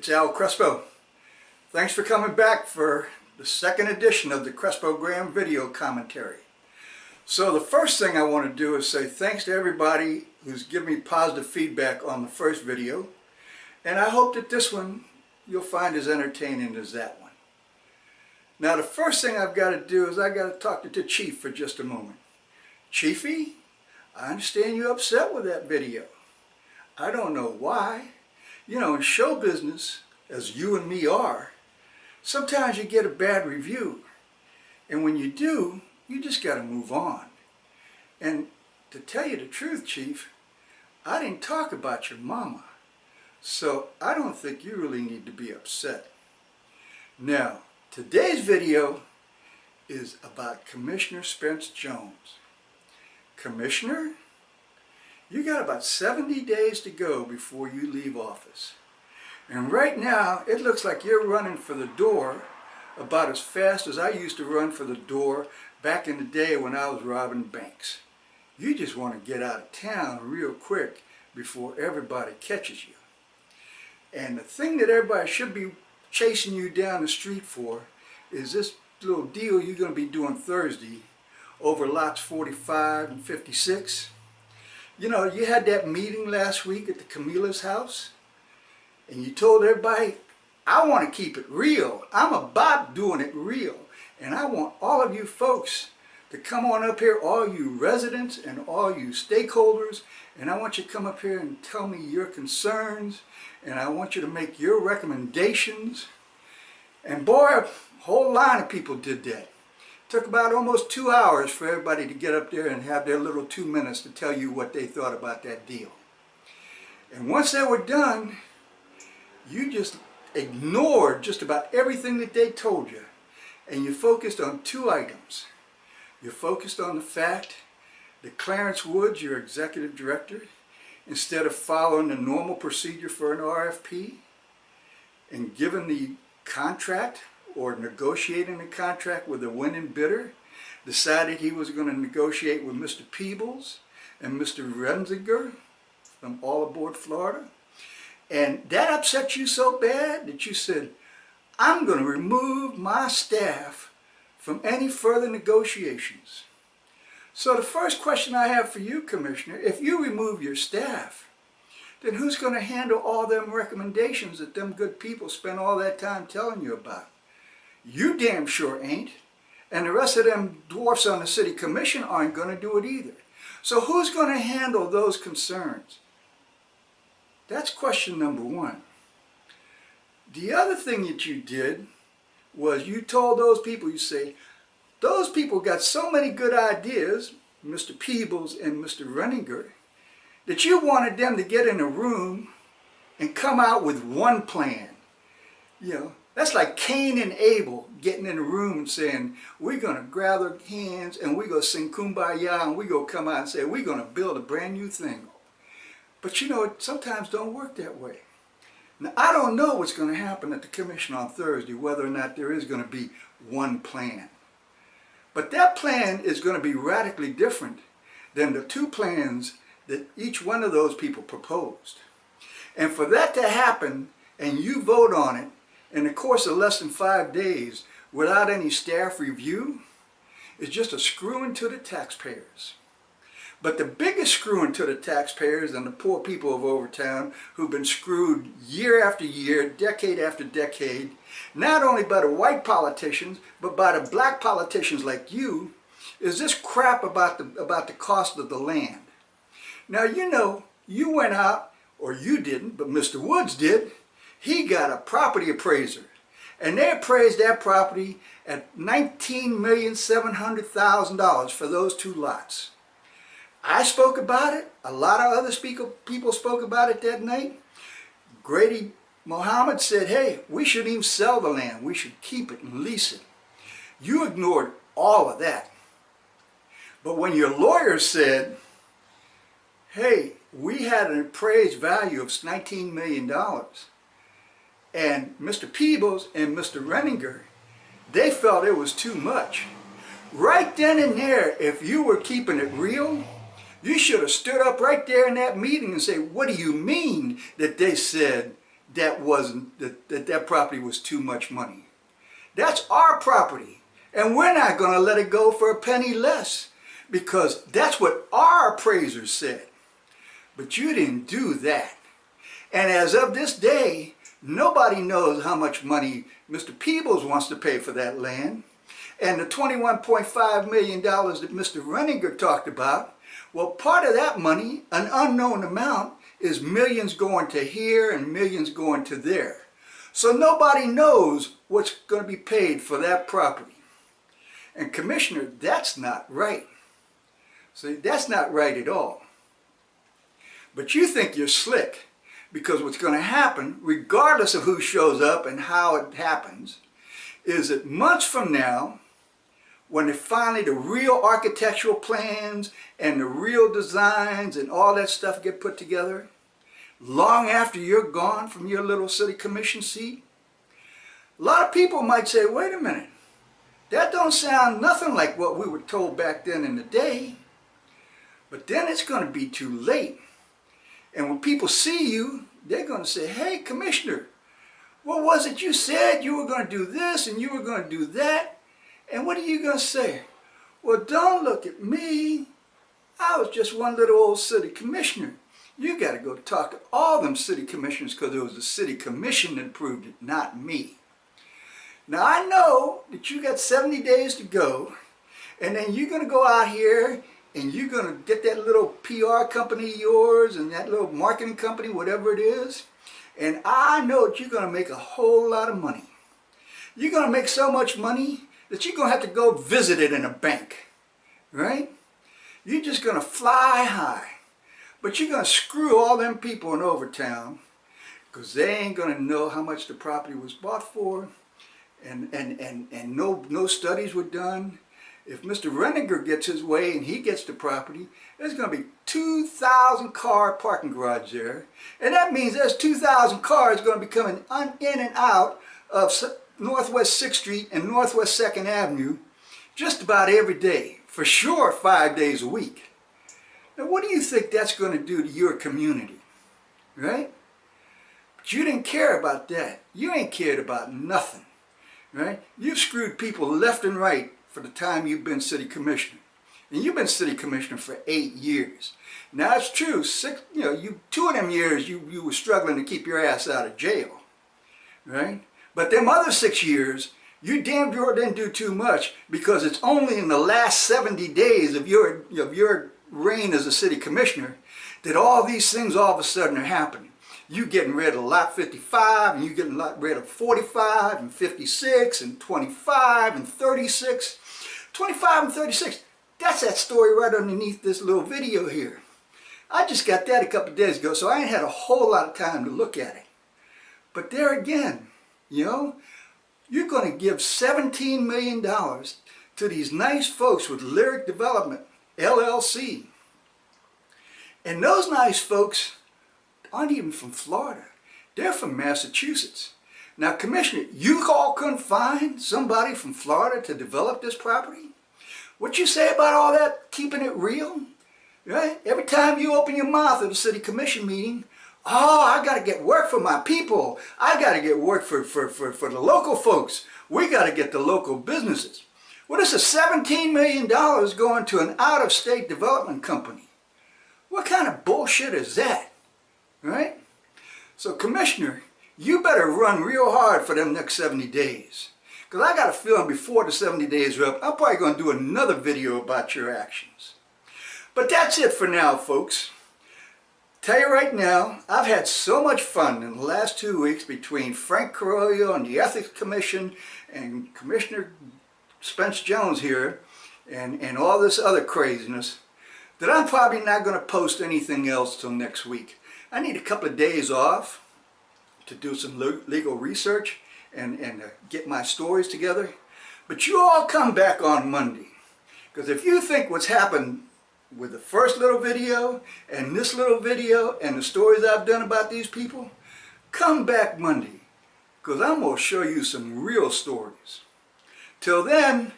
It's Al Crespo. Thanks for coming back for the second edition of the Crespogram video commentary. So the first thing I want to do is say thanks to everybody who's given me positive feedback on the first video, and I hope that this one you'll find as entertaining as that one. Now the first thing I've got to do is I've got to talk to the Chief for just a moment. Chiefy, I understand you're upset with that video. I don't know why. You know, in show business, as you and me are, sometimes you get a bad review. And when you do, you just got to move on. And to tell you the truth, Chief, I didn't talk about your mama. So I don't think you really need to be upset. Now, today's video is about Commissioner Spence-Jones. Commissioner, you got about 70 days to go before you leave office. And right now, it looks like you're running for the door about as fast as I used to run for the door back in the day when I was robbing banks. You just want to get out of town real quick before everybody catches you. And the thing that everybody should be chasing you down the street for is this little deal you're going to be doing Thursday over lots 45 and 56. You know, you had that meeting last week at the Camila's house, and you told everybody, I want to keep it real. I'm about doing it real. And I want all of you folks to come on up here, all you residents and all you stakeholders, and I want you to come up here and tell me your concerns, and I want you to make your recommendations. And boy, a whole line of people did that. Took about almost 2 hours for everybody to get up there and have their little 2 minutes to tell you what they thought about that deal. And once they were done, you just ignored just about everything that they told you. And you focused on two items. You focused on the fact that Clarence Woods, your executive director, instead of following the normal procedure for an RFP and giving the contract or negotiating the contract with the winning bidder, decided he was going to negotiate with Mr. Peebles and Mr. Renziger from All Aboard Florida. And that upset you so bad that you said, I'm going to remove my staff from any further negotiations. So the first question I have for you, Commissioner, if you remove your staff, then who's going to handle all them recommendations that them good people spend all that time telling you about? You damn sure ain't, and the rest of them dwarfs on the city commission aren't going to do it either. So who's going to handle those concerns? That's question number one. The other thing that you did was you told those people, you say, those people got so many good ideas, Mr. Peebles and Mr. Renninger, that you wanted them to get in a room and come out with one plan. You know, that's like Cain and Abel getting in a room and saying, we're going to grab their hands and we're going to sing Kumbaya and we're going to come out and say, we're going to build a brand new thing. But you know, it sometimes don't work that way. Now, I don't know what's going to happen at the commission on Thursday, whether or not there is going to be one plan. But that plan is going to be radically different than the two plans that each one of those people proposed. And for that to happen, and you vote on it, in the course of less than 5 days, without any staff review, is just a screwing to the taxpayers. But the biggest screwing to the taxpayers and the poor people of Overtown who've been screwed year after year, decade after decade, not only by the white politicians, but by the black politicians like you, is this crap about the cost of the land. Now, you know, you went out, or you didn't, but Mr. Woods did. He got a property appraiser, and they appraised that property at $19,700,000 for those two lots. I spoke about it. A lot of other people spoke about it that night. Grady Mohammed said, hey, we shouldn't even sell the land. We should keep it and lease it. You ignored all of that. But when your lawyer said, hey, we had an appraised value of $19 million, and Mr. Peebles and Mr. Renninger, they felt it was too much. Right then and there, if you were keeping it real, you should have stood up right there in that meeting and say, what do you mean that they said that property was too much money. That's our property, and we're not going to let it go for a penny less, because that's what our appraisers said. But you didn't do that. And as of this day, nobody knows how much money Mr. Peebles wants to pay for that land. And the $21.5 million that Mr. Renninger talked about, well, part of that money, an unknown amount, is millions going to here and millions going to there. So nobody knows what's going to be paid for that property. And Commissioner, that's not right. See, that's not right at all. But you think you're slick, because what's going to happen, regardless of who shows up and how it happens, is that months from now, when finally the real architectural plans and the real designs and all that stuff get put together, long after you're gone from your little city commission seat, a lot of people might say, wait a minute, that don't sound nothing like what we were told back then in the day. But then it's going to be too late. And when people see you, they're going to say, hey, Commissioner, what was it you said? You were going to do this and you were going to do that. And what are you going to say? Well, don't look at me. I was just one little old city commissioner. You got to go talk to all them city commissioners, because it was the city commission that approved it, not me. Now, I know that you got 70 days to go, and then you're going to go out here and you're going to get that little PR company of yours and that little marketing company, whatever it is, and I know that you're going to make a whole lot of money. You're going to make so much money that you're going to have to go visit it in a bank, right? You're just going to fly high. But you're going to screw all them people in Overtown, because they ain't going to know how much the property was bought for, and no studies were done. If Mr. Renninger gets his way and he gets the property, there's going to be 2,000 car parking garage there. And that means there's 2,000 cars going to be coming in and out of Northwest 6th Street and Northwest 2nd Avenue just about every day, for sure 5 days a week. Now, what do you think that's going to do to your community, right? But you didn't care about that. You ain't cared about nothing, right? You've screwed people left and right for the time you've been city commissioner. And you've been city commissioner for 8 years. Now, it's true, 2 of them years you were struggling to keep your ass out of jail, right? But them other 6 years, you damn sure didn't do too much, because it's only in the last 70 days of your reign as a city commissioner that all these things all of a sudden are happening. You getting rid of lot 55, and you getting rid of 45 and 56 and 25 and 36. 25 and 36, that's that story right underneath this little video here. I just got that a couple of days ago, so I ain't had a whole lot of time to look at it. But there again, you're going to give $17 million to these nice folks with Lyric Development, LLC. And those nice folks aren't even from Florida. They're from Massachusetts. Now, Commissioner, you all couldn't find somebody from Florida to develop this property? What you say about all that, keeping it real? Right? Every time you open your mouth at a city commission meeting, oh, I got to get work for my people. I got to get work for the local folks. We got to get the local businesses. Well, this is $17 million going to an out-of-state development company. What kind of bullshit is that? Right? So, Commissioner, you better run real hard for them next 70 days. Because I got a feeling before the 70 days are up, I'm probably going to do another video about your actions. But that's it for now, folks. Tell you right now, I've had so much fun in the last 2 weeks between Frank Carollo and the Ethics Commission and Commissioner Spence-Jones here and all this other craziness that I'm probably not going to post anything else till next week. I need a couple of days off to do some legal research and get my stories together. But you all come back on Monday. Because if you think what's happened with the first little video and this little video and the stories I've done about these people, come back Monday, because I'm going to show you some real stories. Till then,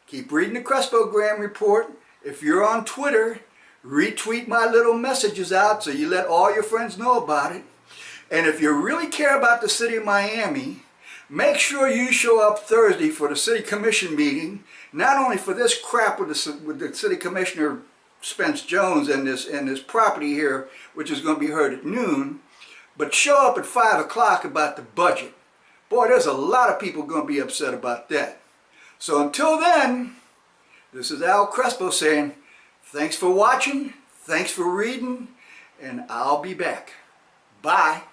keep reading the Crespogram Report. If you're on Twitter, retweet my little messages out so you let all your friends know about it. And if you really care about the city of Miami, make sure you show up Thursday for the city commission meeting, not only for this crap with the city commissioner Spence-Jones and this property here, which is going to be heard at noon, but show up at 5 o'clock about the budget. Boy, there's a lot of people going to be upset about that. So until then, this is Al Crespo saying, thanks for watching, thanks for reading, and I'll be back. Bye.